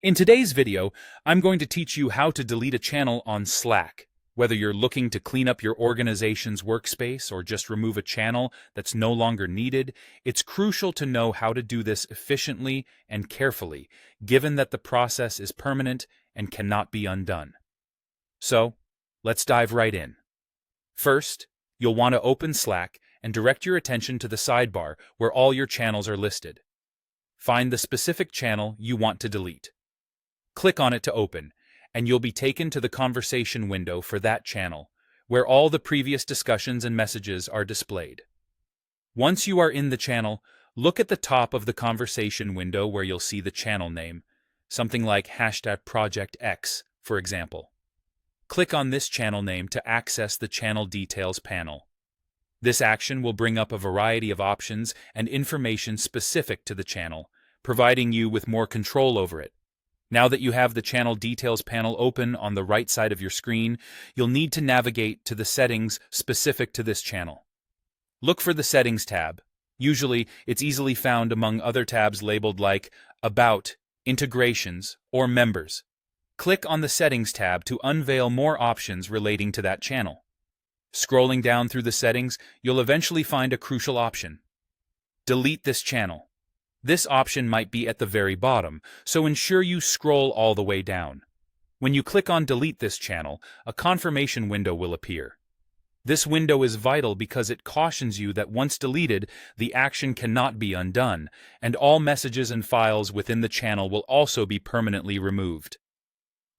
In today's video, I'm going to teach you how to delete a channel on Slack. Whether you're looking to clean up your organization's workspace or just remove a channel that's no longer needed, it's crucial to know how to do this efficiently and carefully, given that the process is permanent and cannot be undone. So, let's dive right in. First, you'll want to open Slack and direct your attention to the sidebar where all your channels are listed. Find the specific channel you want to delete. Click on it to open, and you'll be taken to the conversation window for that channel, where all the previous discussions and messages are displayed. Once you are in the channel, look at the top of the conversation window where you'll see the channel name, something like #ProjectX, for example. Click on this channel name to access the Channel Details panel. This action will bring up a variety of options and information specific to the channel, providing you with more control over it. Now that you have the Channel Details panel open on the right side of your screen, you'll need to navigate to the settings specific to this channel. Look for the Settings tab. Usually, it's easily found among other tabs labeled like About, Integrations, or Members. Click on the Settings tab to unveil more options relating to that channel. Scrolling down through the settings, you'll eventually find a crucial option. Delete this channel. This option might be at the very bottom, so ensure you scroll all the way down. When you click on Delete this channel, a confirmation window will appear. This window is vital because it cautions you that once deleted, the action cannot be undone, and all messages and files within the channel will also be permanently removed.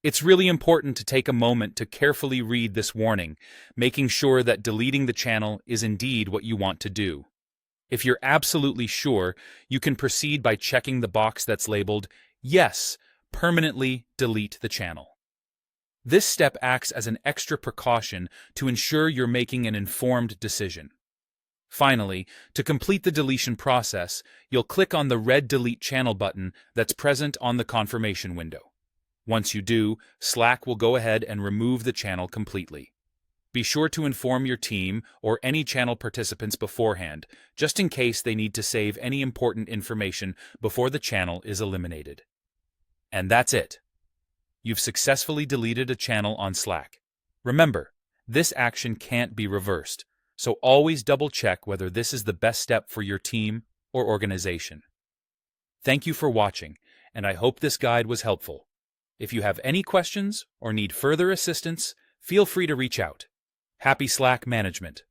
It's really important to take a moment to carefully read this warning, making sure that deleting the channel is indeed what you want to do. If you're absolutely sure, you can proceed by checking the box that's labeled, Yes, permanently delete the channel. This step acts as an extra precaution to ensure you're making an informed decision. Finally, to complete the deletion process, you'll click on the red Delete Channel button that's present on the confirmation window. Once you do, Slack will go ahead and remove the channel completely. Be sure to inform your team or any channel participants beforehand, just in case they need to save any important information before the channel is eliminated. And that's it. You've successfully deleted a channel on Slack. Remember, this action can't be reversed, so always double-check whether this is the best step for your team or organization. Thank you for watching, and I hope this guide was helpful. If you have any questions or need further assistance, feel free to reach out. Happy Slack management!